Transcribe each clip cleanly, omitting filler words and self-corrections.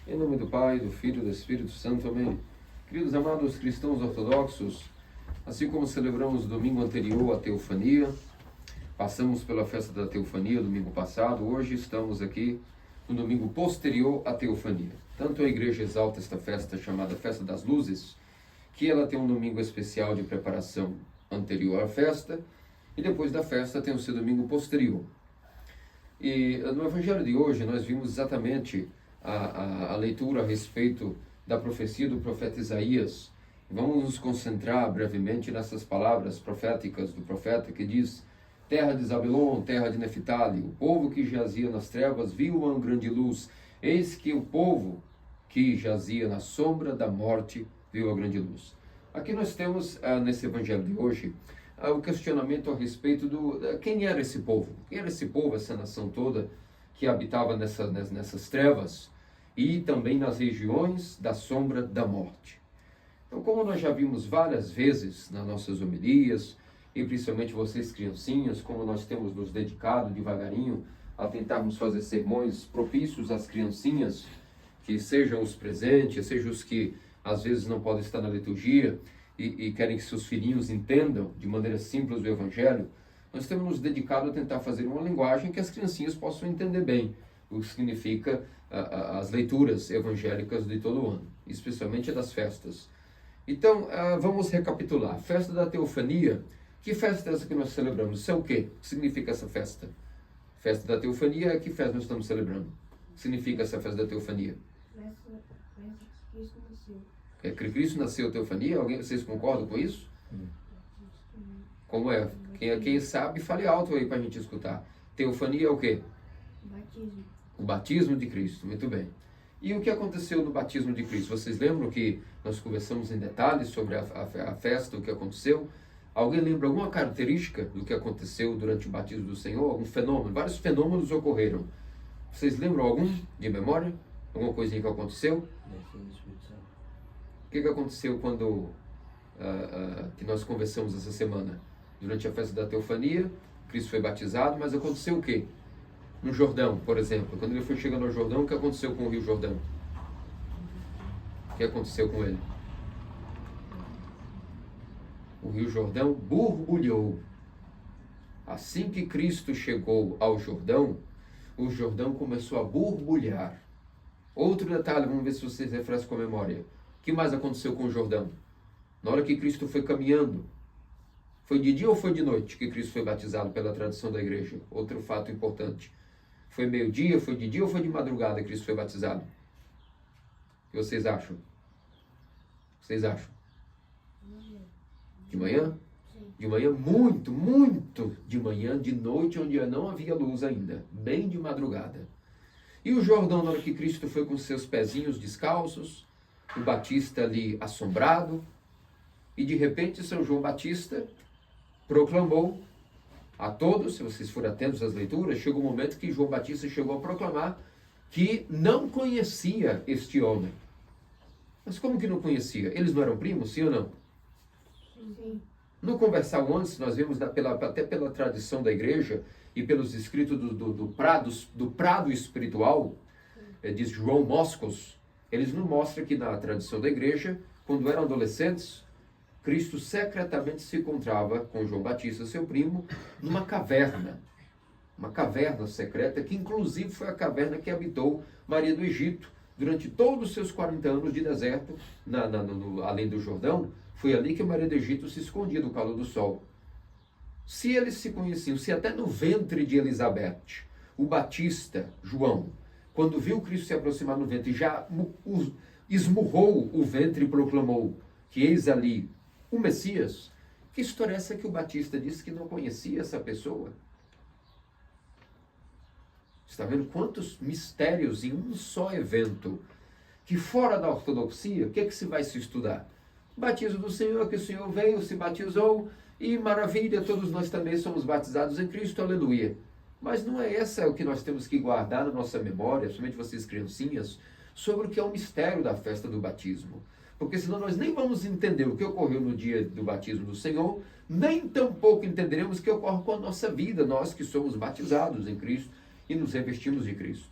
Em nome do Pai, do Filho e do Espírito Santo. Amém. Queridos amados cristãos ortodoxos, assim como celebramos o domingo anterior a Teofania, passamos pela festa da Teofania domingo passado, hoje estamos aqui no domingo posterior à Teofania. Tanto a igreja exalta esta festa chamada Festa das Luzes, que ela tem um domingo especial de preparação anterior à festa, e depois da festa tem o seu domingo posterior. E no Evangelho de hoje nós vimos exatamente a leitura a respeito da profecia do profeta Isaías. Vamos nos concentrar brevemente nessas palavras proféticas do profeta que diz: terra de Zabelon, terra de Neftali, o povo que jazia nas trevas viu uma grande luz. Eis que o povo que jazia na sombra da morte viu a grande luz. Aqui nós temos, nesse Evangelho de hoje, o questionamento a respeito quem era esse povo? Quem era esse povo, essa nação toda que habitava nessas trevas e também nas regiões da sombra da morte? Então, como nós já vimos várias vezes nas nossas homilias, e principalmente vocês criancinhas, como nós temos nos dedicado devagarinho a tentarmos fazer sermões propícios às criancinhas, que sejam os presentes, sejam os que às vezes não podem estar na liturgia e querem que seus filhinhos entendam de maneira simples o Evangelho, nós temos nos dedicado a tentar fazer uma linguagem que as criancinhas possam entender bem o que significa as leituras evangélicas de todo o ano, especialmente a das festas. Então, vamos recapitular. Festa da Teofania. Que festa é essa que nós celebramos? Isso é o quê? O que significa essa festa? Festa da Teofania, que festa nós estamos celebrando? O que significa essa festa da Teofania? É que Cristo nasceu, Teofania? Vocês concordam com isso? Como é? Quem sabe, fale alto aí para a gente escutar. Teofania é o quê? Batismo. O batismo de Cristo, muito bem. E o que aconteceu no batismo de Cristo? Vocês lembram que nós conversamos em detalhes sobre a festa, o que aconteceu? Alguém lembra alguma característica do que aconteceu durante o batismo do Senhor? Algum fenômeno? Vários fenômenos ocorreram. Vocês lembram algum de memória? Alguma coisinha que aconteceu? O que aconteceu quando que nós conversamos essa semana? Durante a festa da Teofania, Cristo foi batizado, mas aconteceu o quê? No Jordão, por exemplo. Quando ele foi chegando ao Jordão, o que aconteceu com o Rio Jordão? O que aconteceu com ele? O Rio Jordão borbulhou. Assim que Cristo chegou ao Jordão, o Jordão começou a borbulhar. Outro detalhe, vamos ver se vocês refrescam com a memória. O que mais aconteceu com o Jordão? Na hora que Cristo foi caminhando, foi de dia ou foi de noite que Cristo foi batizado pela tradição da igreja? Outro fato importante. Foi meio-dia, foi de dia ou foi de madrugada que Cristo foi batizado? O que vocês acham? Vocês acham? De manhã? De manhã, muito, muito de manhã, de noite, onde não havia luz ainda. Bem de madrugada. E o Jordão, na hora que Cristo foi com seus pezinhos descalços, o Batista ali assombrado, e de repente São João Batista proclamou a todos, se vocês forem atentos às leituras, chegou um momento que João Batista chegou a proclamar que não conhecia este homem. Mas como que não conhecia? Eles não eram primos, sim ou não? Sim. No Conversal antes, nós vemos até pela tradição da igreja e pelos escritos do prado espiritual, diz João Moscos, eles não mostram que na tradição da igreja, quando eram adolescentes, Cristo secretamente se encontrava com João Batista, seu primo, numa caverna. Uma caverna secreta, que inclusive foi a caverna que habitou Maria do Egito durante todos os seus 40 anos de deserto, além do Jordão. Foi ali que Maria do Egito se escondia do calor do sol. Se eles se conheciam, se até no ventre de Elizabeth, o Batista, João, quando viu Cristo se aproximar no ventre, já esmurrou o ventre e proclamou que eis ali o Messias. Que história é essa que o Batista disse que não conhecia essa pessoa? Está vendo quantos mistérios em um só evento? Que fora da ortodoxia, o que se vai se estudar? O batismo do Senhor, que o Senhor veio, se batizou, e maravilha, todos nós também somos batizados em Cristo, aleluia. Mas não é essa o que nós temos que guardar na nossa memória, somente vocês criancinhas, sobre o que é o mistério da festa do batismo. Porque senão nós nem vamos entender o que ocorreu no dia do batismo do Senhor, nem tampouco entenderemos o que ocorre com a nossa vida, nós que somos batizados em Cristo e nos revestimos de Cristo.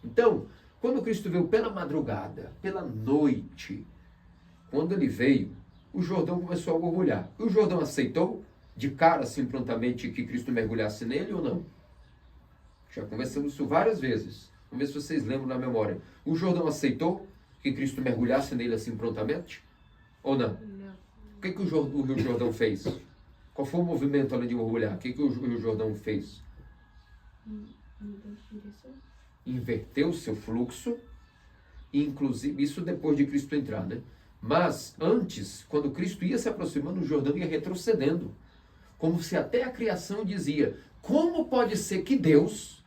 Então, Quando Cristo veio pela madrugada, pela noite, quando ele veio, o Jordão começou a borbulhar. O Jordão aceitou de cara, assim, prontamente, que Cristo mergulhasse nele ou não? Já conversamos isso várias vezes. Vamos ver se vocês lembram na memória. O Jordão aceitou que Cristo mergulhasse nele assim prontamente? Ou não? Não. O que o Rio Jordão fez? Qual foi o movimento além de mergulhar? O que o Rio Jordão fez? Mudou de direção? Inverteu seu fluxo, inclusive, isso depois de Cristo entrar, né? Mas antes, quando Cristo ia se aproximando, o Jordão ia retrocedendo. Como se até a criação dizia, como pode ser que Deus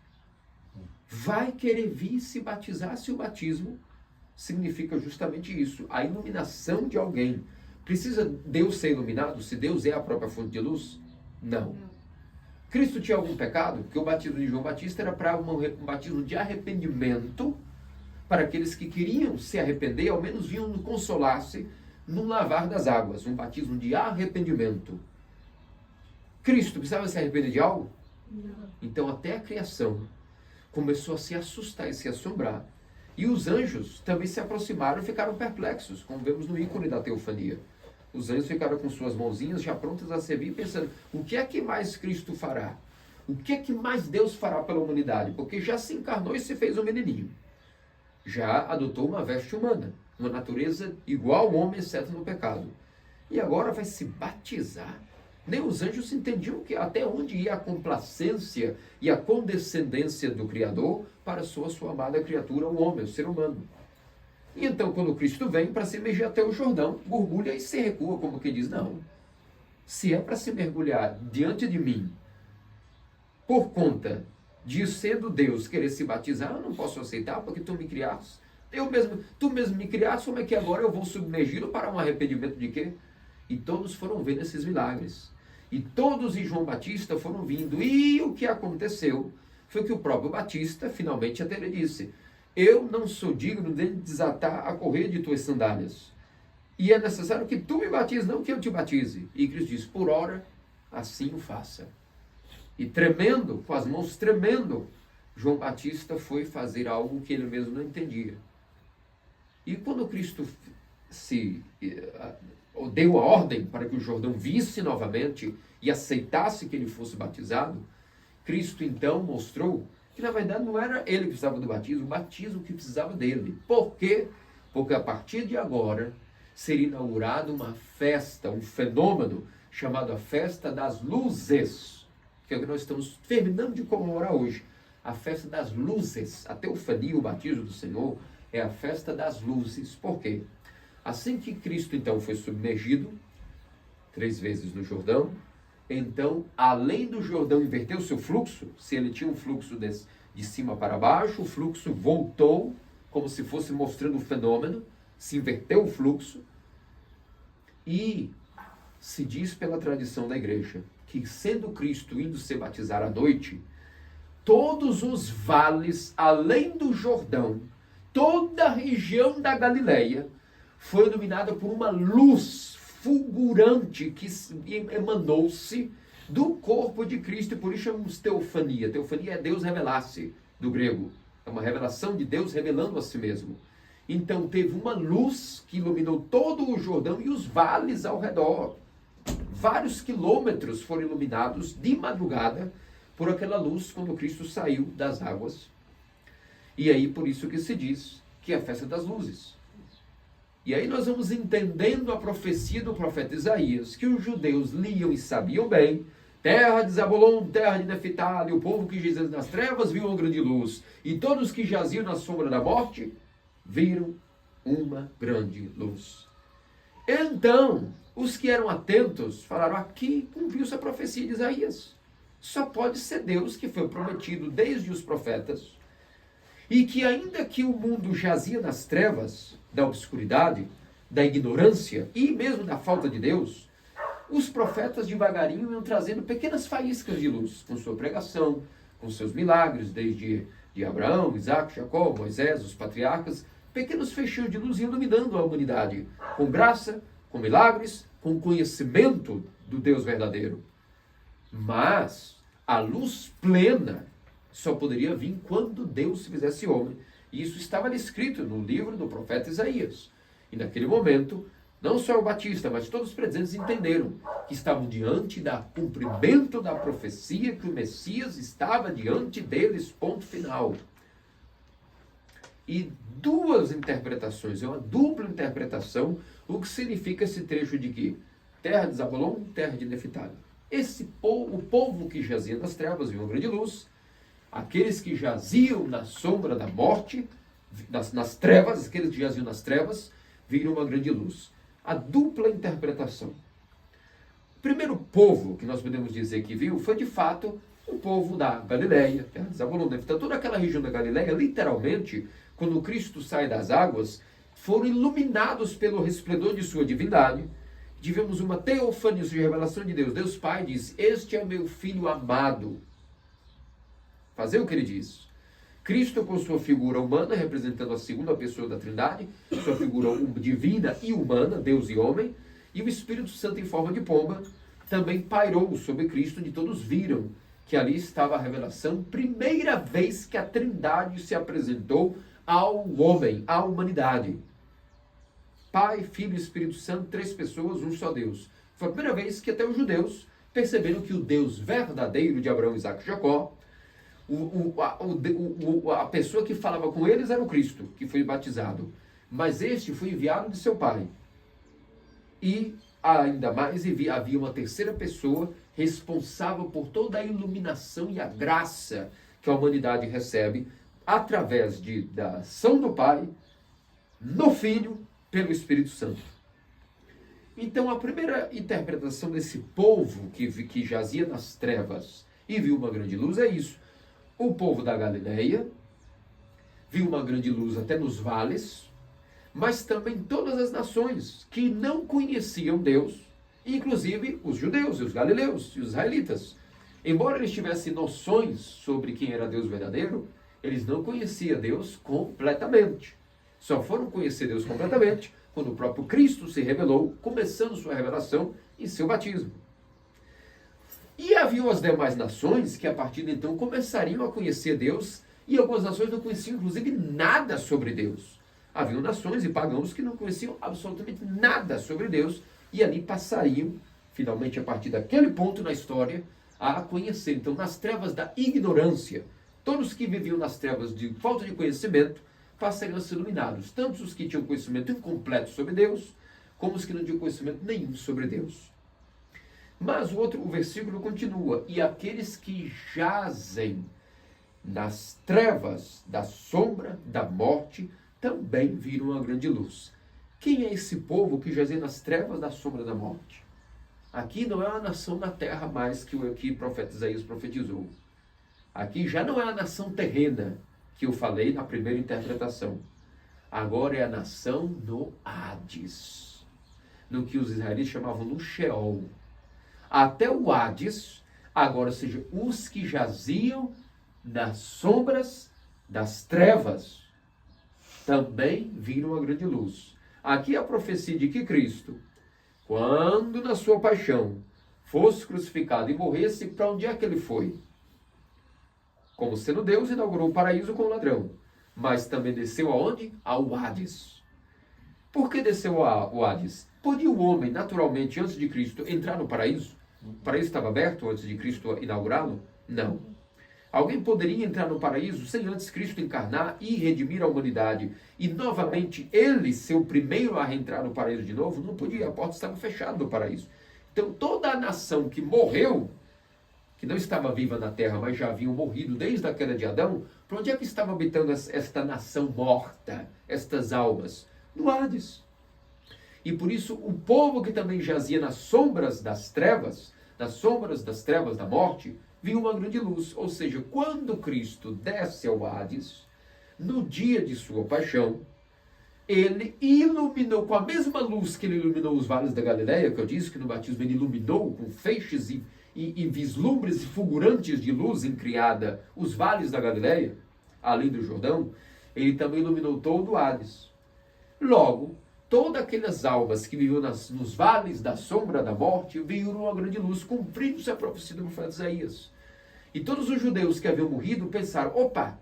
vai querer vir se batizar se o batismo significa justamente isso, a iluminação de alguém. Precisa Deus ser iluminado se Deus é a própria fonte de luz? Não. Não. Cristo tinha algum pecado? Porque o batismo de João Batista era para um batismo de arrependimento para aqueles que queriam se arrepender, ao menos vinham consolar-se no lavar das águas, um batismo de arrependimento. Cristo precisava se arrepender de algo? Não. Então até a criação começou a se assustar e se assombrar. E os anjos também se aproximaram e ficaram perplexos, como vemos no ícone da teofania. Os anjos ficaram com suas mãozinhas já prontas a servir, pensando, o que é que mais Cristo fará? O que é que mais Deus fará pela humanidade? Porque já se encarnou e se fez um menininho. Já adotou uma veste humana, uma natureza igual ao homem, exceto no pecado. E agora vai se batizar. Nem os anjos entendiam que até onde ia a complacência e a condescendência do Criador para sua amada criatura, o homem, o ser humano. E então, quando Cristo vem para se emergir até o Jordão, borbulha e se recua, como que diz, não. Se é para se mergulhar diante de mim, por conta de sendo Deus querer se batizar, eu não posso aceitar, porque tu me criaste. Tu mesmo me criaste, como é que agora eu vou submergi-lo para um arrependimento de quê? E todos foram vendo esses milagres. E todos em João Batista foram vindo. E o que aconteceu foi que o próprio Batista, finalmente, até ele disse, eu não sou digno de desatar a correia de tuas sandálias. E é necessário que tu me batizes, não que eu te batize. E Cristo diz, por ora, assim o faça. E tremendo, com as mãos tremendo, João Batista foi fazer algo que ele mesmo não entendia. E quando Cristo deu a ordem para que o Jordão visse novamente e aceitasse que ele fosse batizado, Cristo então mostrou que na verdade não era ele que precisava do batismo, o batismo que precisava dele. Por quê? Porque a partir de agora seria inaugurada uma festa, um fenômeno chamado a Festa das Luzes, que é o que nós estamos terminando de comemorar hoje. A Festa das Luzes, a teofania, o batismo do Senhor, é a Festa das Luzes. Por quê? Assim que Cristo então foi submergido 3 vezes no Jordão, então, além do Jordão inverter o seu fluxo, se ele tinha um fluxo de cima para baixo, o fluxo voltou, como se fosse mostrando o fenômeno, se inverteu o fluxo, e se diz pela tradição da igreja, que sendo Cristo indo se batizar à noite, todos os vales, além do Jordão, toda a região da Galileia, foi iluminada por uma luz fulgurante que emanou-se do corpo de Cristo, e por isso chamamos teofania. Teofania é Deus revelar-se, do grego. É uma revelação de Deus revelando a si mesmo. Então teve uma luz que iluminou todo o Jordão e os vales ao redor. Vários quilômetros foram iluminados de madrugada por aquela luz quando Cristo saiu das águas. E aí por isso que se diz que é a festa das luzes. E aí nós vamos entendendo a profecia do profeta Isaías, que os judeus liam e sabiam bem, terra de Zabulon, terra de Neftali, o povo que jazia nas trevas viu uma grande luz, e todos que jaziam na sombra da morte, viram uma grande luz. Então, os que eram atentos falaram, aqui cumpriu-se a profecia de Isaías. Só pode ser Deus, que foi prometido desde os profetas, e que ainda que o mundo jazia nas trevas, da obscuridade, da ignorância e mesmo da falta de Deus, os profetas devagarinho iam trazendo pequenas faíscas de luz, com sua pregação, com seus milagres, desde de Abraão, Isaac, Jacó, Moisés, os patriarcas, pequenos feixes de luz iluminando a humanidade, com graça, com milagres, com conhecimento do Deus verdadeiro. Mas a luz plena só poderia vir quando Deus se fizesse homem E isso estava ali escrito no livro do profeta Isaías. E naquele momento, não só o Batista, mas todos os presentes entenderam que estavam diante do cumprimento da profecia, que o Messias estava diante deles, ponto final. E duas interpretações, é uma dupla interpretação, o que significa esse trecho de que terra de Zabulon, terra de Neftali. O povo que jazia nas trevas viu uma grande luz, aqueles que jaziam na sombra da morte, nas trevas, aqueles que jaziam nas trevas, viram uma grande luz. A dupla interpretação. O primeiro povo que nós podemos dizer que viu foi, de fato, o povo da Galileia, terra de Zabulon, Neftali, toda aquela região da Galileia, literalmente, quando Cristo sai das águas, foram iluminados pelo resplendor de sua divindade. Tivemos uma teofania, ou seja, revelação de Deus. Deus Pai diz: este é meu filho amado. Fazer o que ele diz. Cristo, com sua figura humana, representando a segunda pessoa da Trindade, sua figura divina e humana, Deus e homem, e o Espírito Santo em forma de pomba, também pairou sobre Cristo, onde todos viram que ali estava a revelação, primeira vez que a Trindade se apresentou ao homem, à humanidade. Pai, Filho e Espírito Santo, três pessoas, um só Deus. Foi a primeira vez que até os judeus perceberam que o Deus verdadeiro de Abraão, Isaque e Jacó, a pessoa que falava com eles era o Cristo, que foi batizado. Mas este foi enviado de seu Pai. E ainda mais havia uma terceira pessoa responsável por toda a iluminação e a graça que a humanidade recebe através da ação do Pai, no Filho, pelo Espírito Santo. Então, a primeira interpretação desse povo que jazia nas trevas e viu uma grande luz é isso. O povo da Galileia viu uma grande luz até nos vales, mas também todas as nações que não conheciam Deus, inclusive os judeus, os galileus e os israelitas. Embora eles tivessem noções sobre quem era Deus verdadeiro, eles não conheciam Deus completamente. Só foram conhecer Deus completamente quando o próprio Cristo se revelou, começando sua revelação em seu batismo. E havia as demais nações que a partir de então começariam a conhecer Deus, e algumas nações não conheciam inclusive nada sobre Deus. Haviam nações e pagãos que não conheciam absolutamente nada sobre Deus, e ali passariam, finalmente a partir daquele ponto na história, a conhecer. Então, nas trevas da ignorância, todos que viviam nas trevas de falta de conhecimento passariam a ser iluminados, tanto os que tinham conhecimento incompleto sobre Deus, como os que não tinham conhecimento nenhum sobre Deus. Mas o versículo continua: e aqueles que jazem nas trevas da sombra da morte também viram uma grande luz. Quem é esse povo que jazem nas trevas da sombra da morte? Aqui não é uma nação na terra mais que o profeta Isaías profetizou. Aqui já não é a nação terrena que eu falei na primeira interpretação. Agora é a nação no Hades, no que os israelitas chamavam no Sheol. Até o Hades, agora, ou seja, os que jaziam nas sombras das trevas, também viram uma grande luz. Aqui é a profecia de que Cristo, quando na sua paixão fosse crucificado e morresse, para onde é que ele foi? Como sendo Deus, inaugurou o paraíso com o ladrão, mas também desceu aonde? Ao Hades. Por que desceu ao Hades? Podia o homem, naturalmente, antes de Cristo, entrar no paraíso? O paraíso estava aberto antes de Cristo inaugurá-lo? Não. Alguém poderia entrar no paraíso sem antes Cristo encarnar e redimir a humanidade e novamente ele ser o primeiro a reentrar no paraíso de novo? Não podia, a porta estava fechada do paraíso. Então toda a nação que morreu, que não estava viva na terra, mas já haviam morrido desde a queda de Adão, para onde é que estava habitando esta nação morta, estas almas? No Hades. E por isso o povo que também jazia nas sombras das trevas da morte, viu uma grande luz. Ou seja, quando Cristo desce ao Hades, no dia de sua paixão, ele iluminou com a mesma luz que ele iluminou os vales da Galileia, que eu disse que no batismo ele iluminou com feixes e vislumbres fulgurantes de luz encriada os vales da Galileia, além do Jordão, ele também iluminou todo o Hades. Logo, todas aquelas almas que viviam nos vales da sombra da morte viram uma grande luz, cumprindo-se a profecia do profeta Isaías. E todos os judeus que haviam morrido pensaram: opa,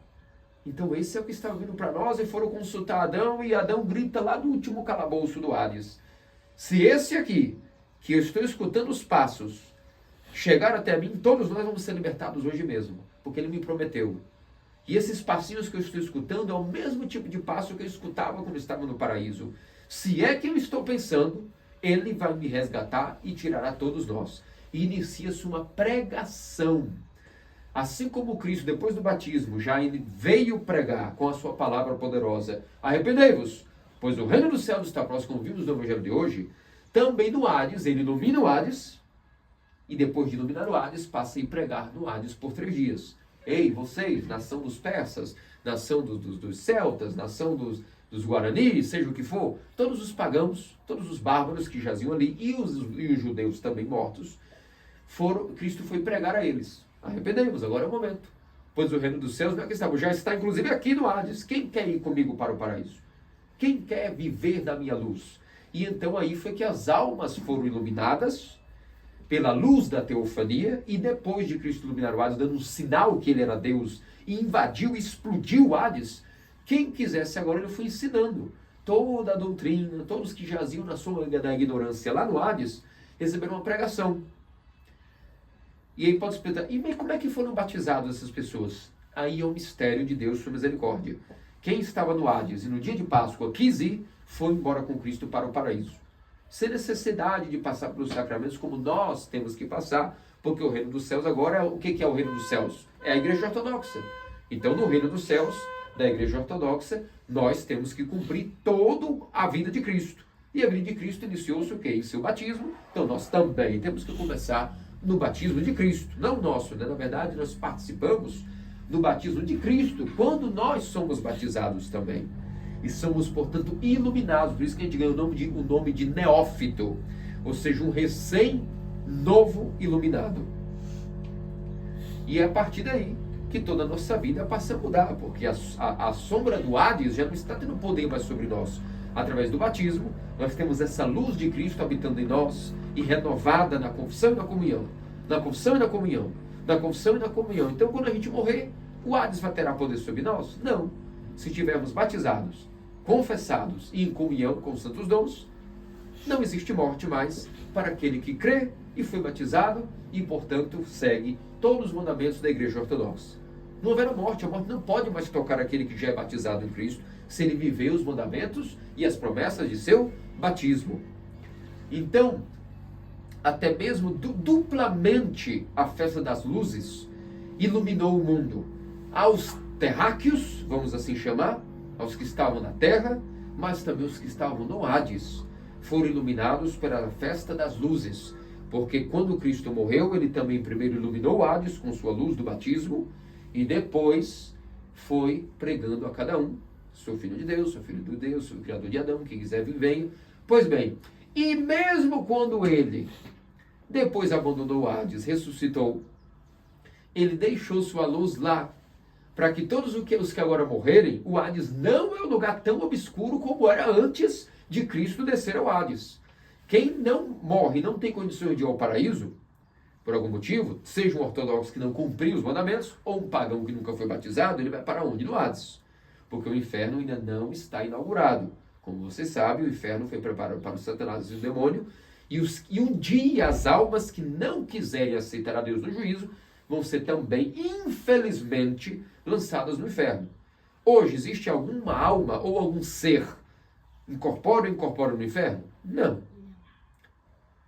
Então esse é o que estava vindo para nós, e foram consultar Adão, e Adão grita lá do último calabouço do Hades: se esse aqui, que eu estou escutando os passos, chegar até mim, todos nós vamos ser libertados hoje mesmo, porque ele me prometeu. E esses passinhos que eu estou escutando é o mesmo tipo de passo que eu escutava quando estava no paraíso. Se é que eu estou pensando, ele vai me resgatar e tirará todos nós. E inicia-se uma pregação. Assim como Cristo, depois do batismo, já ele veio pregar com a sua palavra poderosa: arrependei-vos, pois o reino dos céus está próximo, como vimos no evangelho de hoje. Também no Hades, ele ilumina o Hades, e depois de iluminar o Hades, passa a ir pregar no Hades por 3 dias. Ei, vocês, nação dos persas, nação dos celtas, nação dos guaranis, seja o que for, todos os pagãos, todos os bárbaros que jaziam ali, e os judeus também mortos, Cristo foi pregar a eles: arrependei-vos, agora é o momento, pois o reino dos céus não é que estava, já está inclusive aqui no Hades. Quem quer ir comigo para o paraíso? Quem quer viver da minha luz? E então aí foi que as almas foram iluminadas pela luz da teofania, e depois de Cristo iluminar o Hades, dando um sinal que ele era Deus, e invadiu e explodiu o Hades, quem quisesse agora, ele foi ensinando toda a doutrina. Todos que jaziam na sombra da ignorância lá no Hades, receberam uma pregação. E aí pode explicar: e como é que foram batizadas essas pessoas? Aí é o mistério de Deus, sua misericórdia. Quem estava no Hades e no dia de Páscoa quis ir, foi embora com Cristo para o paraíso, sem necessidade de passar pelos sacramentos como nós temos que passar, porque o reino dos céus agora, o que é o reino dos céus? É a igreja ortodoxa. Então, no reino dos céus, da igreja ortodoxa, nós temos que cumprir toda a vida de Cristo. E a vida de Cristo iniciou-se o quê? Em seu batismo. Então, nós também temos que começar no batismo de Cristo. Não nosso, né? Na verdade, nós participamos do batismo de Cristo quando nós somos batizados também. E somos, portanto, iluminados. Por isso que a gente ganha o nome de neófito, ou seja, um recém-novo iluminado. E é a partir daí que toda a nossa vida passa a mudar, porque a sombra do Hades já não está tendo poder mais sobre nós. Através do batismo, nós temos essa luz de Cristo habitando em nós, e renovada na confissão e na comunhão. Na confissão e na comunhão. Na confissão e na comunhão. Então, quando a gente morrer, o Hades vai ter poder sobre nós? Não. Se estivermos batizados, confessados e em comunhão com os santos dons, não existe morte mais para aquele que crê e foi batizado e, portanto, segue todos os mandamentos da igreja ortodoxa. Não haverá morte. A morte não pode mais tocar aquele que já é batizado em Cristo, se ele viver os mandamentos e as promessas de seu batismo. Então, até mesmo duplamente a festa das luzes iluminou o mundo. Aos terráqueos, vamos assim chamar, aos que estavam na terra, mas também os que estavam no Hades, foram iluminados pela festa das luzes. Porque quando Cristo morreu, ele também primeiro iluminou o Hades com sua luz do batismo, e depois foi pregando a cada um: sou filho de Deus, sou filho de Deus, sou o criador de Adão, quem quiser vir, venha. Pois bem, e mesmo quando ele depois abandonou o Hades, ressuscitou, ele deixou sua luz lá, para que todos os que agora morrerem, o Hades não é um lugar tão obscuro como era antes de Cristo descer ao Hades. Quem não morre, não tem condições de ir ao paraíso, por algum motivo, seja um ortodoxo que não cumpriu os mandamentos, ou um pagão que nunca foi batizado, ele vai para onde? No Hades. Porque o inferno ainda não está inaugurado. Como você sabe, o inferno foi preparado para o Satanás e o demônio, e um dia as almas que não quiserem aceitar a Deus no juízo vão ser também, infelizmente, lançadas no inferno. Hoje, existe alguma alma ou algum ser incorpóreo no inferno? Não.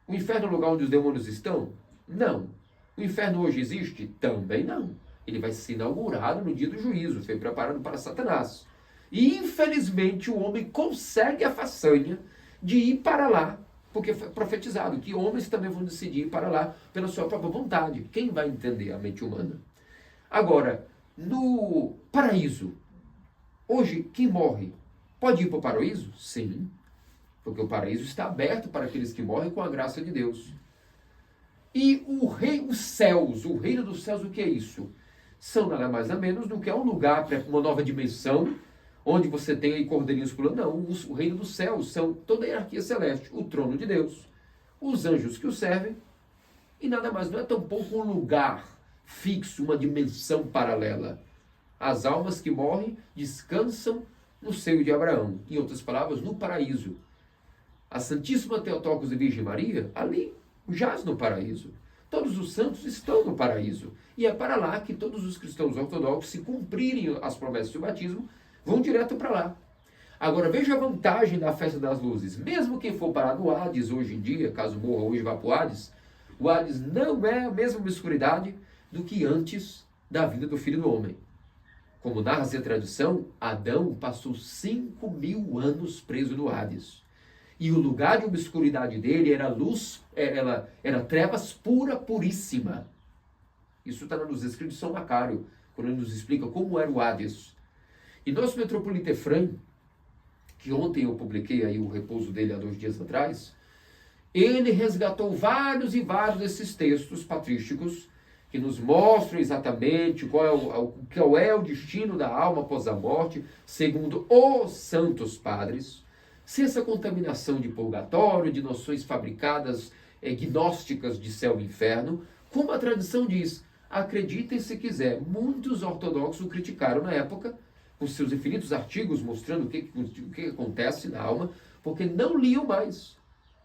O inferno é o lugar onde os demônios estão? Não. O inferno hoje existe? Também não. Ele vai ser inaugurado no dia do juízo, foi preparado para Satanás. E, infelizmente, o homem consegue a façanha de ir para lá, porque foi profetizado que homens também vão decidir ir para lá pela sua própria vontade. Quem vai entender a mente humana? Agora, no paraíso, hoje, quem morre pode ir para o paraíso? Sim, porque o paraíso está aberto para aqueles que morrem com a graça de Deus. E os céus, o reino dos céus, o que é isso? São nada mais nada menos do que um lugar, uma nova dimensão, onde você tem aí cordeirinhos pulando. Não, o reino dos céus são toda a hierarquia celeste, o trono de Deus, os anjos que o servem, e nada mais, não é tampouco um lugar fixo, uma dimensão paralela. As almas que morrem descansam no seio de Abraão. Em outras palavras, no paraíso. A Santíssima Theotokos e Virgem Maria, ali, jaz no paraíso. Todos os santos estão no paraíso. E é para lá que todos os cristãos ortodoxos, se cumprirem as promessas do batismo, vão direto para lá. Agora, veja a vantagem da festa das luzes. Mesmo quem for parar no Hades hoje em dia, caso morra hoje e vá para o Hades não é a mesma obscuridade do que antes da vinda do Filho do Homem. Como narra-se a tradição, Adão passou 5.000 anos preso no Hades. E o lugar de obscuridade dele era luz, era trevas pura, puríssima. Isso está nos escritos de São Macário, quando ele nos explica como era o Hades. E nosso metropolita Efraim, que ontem eu publiquei aí o repouso dele há 2 dias atrás, ele resgatou vários e vários desses textos patrísticos que nos mostram exatamente qual é o destino da alma após a morte, segundo os santos padres, sem essa contaminação de purgatório, de noções fabricadas, gnósticas de céu e inferno, como a tradição diz. Acreditem se quiser, muitos ortodoxos o criticaram na época, com seus infinitos artigos mostrando o que acontece na alma, porque não liam mais.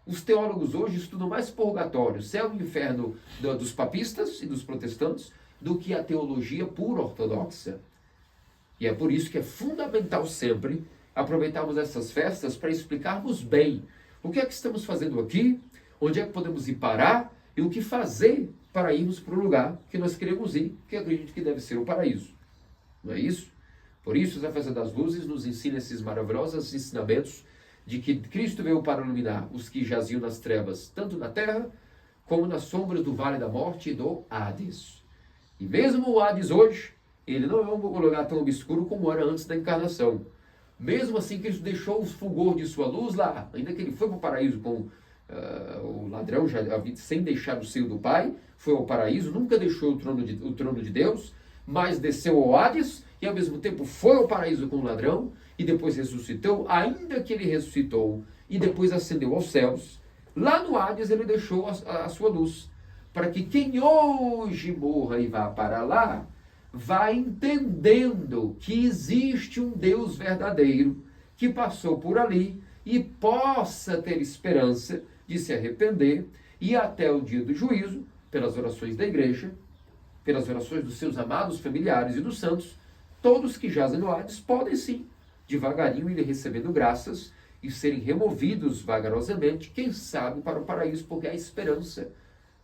Os teólogos hoje estudam mais purgatório, céu e inferno dos papistas e dos protestantes do que a teologia pura ortodoxa. E é por isso que é fundamental sempre aproveitarmos essas festas para explicarmos bem o que é que estamos fazendo aqui, onde é que podemos ir parar e o que fazer para irmos para o lugar que nós queremos ir, que eu acredito que deve ser o paraíso. Não é isso? Por isso, a festa das luzes nos ensina esses maravilhosos ensinamentos de que Cristo veio para iluminar os que jaziam nas trevas, tanto na terra, como nas sombras do vale da morte e do Hades. E mesmo o Hades hoje, ele não é um lugar tão obscuro como era antes da encarnação. Mesmo assim, Cristo deixou o fulgor de sua luz lá, ainda que ele foi para o paraíso com o ladrão, sem deixar o seio do Pai, foi ao paraíso, nunca deixou o trono de Deus, mas desceu ao Hades e ao mesmo tempo foi ao paraíso com o ladrão e depois ressuscitou, ainda que ele ressuscitou e depois ascendeu aos céus. Lá no Hades ele deixou a sua luz, para que quem hoje morra e vá para lá, vá entendendo que existe um Deus verdadeiro que passou por ali e possa ter esperança de se arrepender e até o dia do juízo, pelas orações da igreja, pelas orações dos seus amados familiares e dos santos, todos que jazem no Hades podem sim, devagarinho ir recebendo graças e serem removidos vagarosamente, quem sabe, para o paraíso, porque há esperança.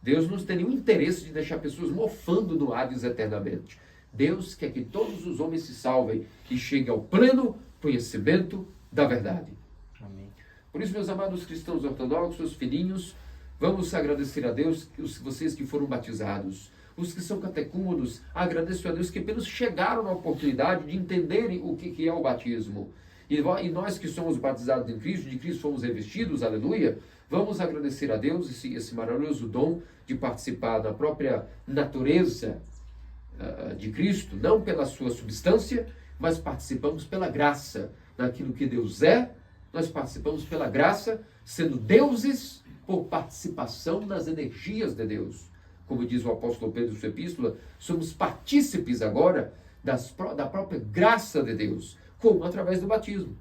Deus não tem nenhum interesse de deixar pessoas mofando no Hades eternamente. Deus quer que todos os homens se salvem e cheguem ao pleno conhecimento da verdade. Amém. Por isso, meus amados cristãos ortodoxos, filhinhos, vamos agradecer a Deus, vocês que foram batizados. Os que são catecúmenos, agradeço a Deus que apenas chegaram na oportunidade de entenderem o que é o batismo. E nós que somos batizados em Cristo, de Cristo fomos revestidos, aleluia, vamos agradecer a Deus esse maravilhoso dom de participar da própria natureza de Cristo, não pela sua substância, mas participamos pela graça, naquilo que Deus é, nós participamos pela graça, sendo deuses por participação nas energias de Deus. Como diz o apóstolo Pedro em sua epístola, somos partícipes agora da própria graça de Deus, como através do batismo.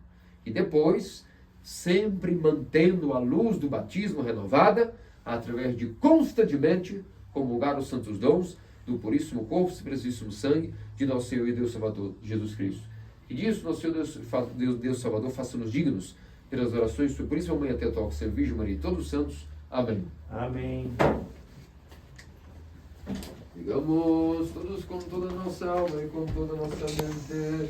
E depois, sempre mantendo a luz do batismo renovada, através de constantemente comungar os santos dons do puríssimo corpo e preciosíssimo sangue de nosso Senhor e Deus Salvador, Jesus Cristo. E disso, nosso Senhor Deus Salvador, faça-nos dignos pelas orações de sua puríssima Mãe Theotokos, Virgem Maria e todos os santos. Amém. Amém. Digamos todos com toda a nossa alma e com toda a nossa mente.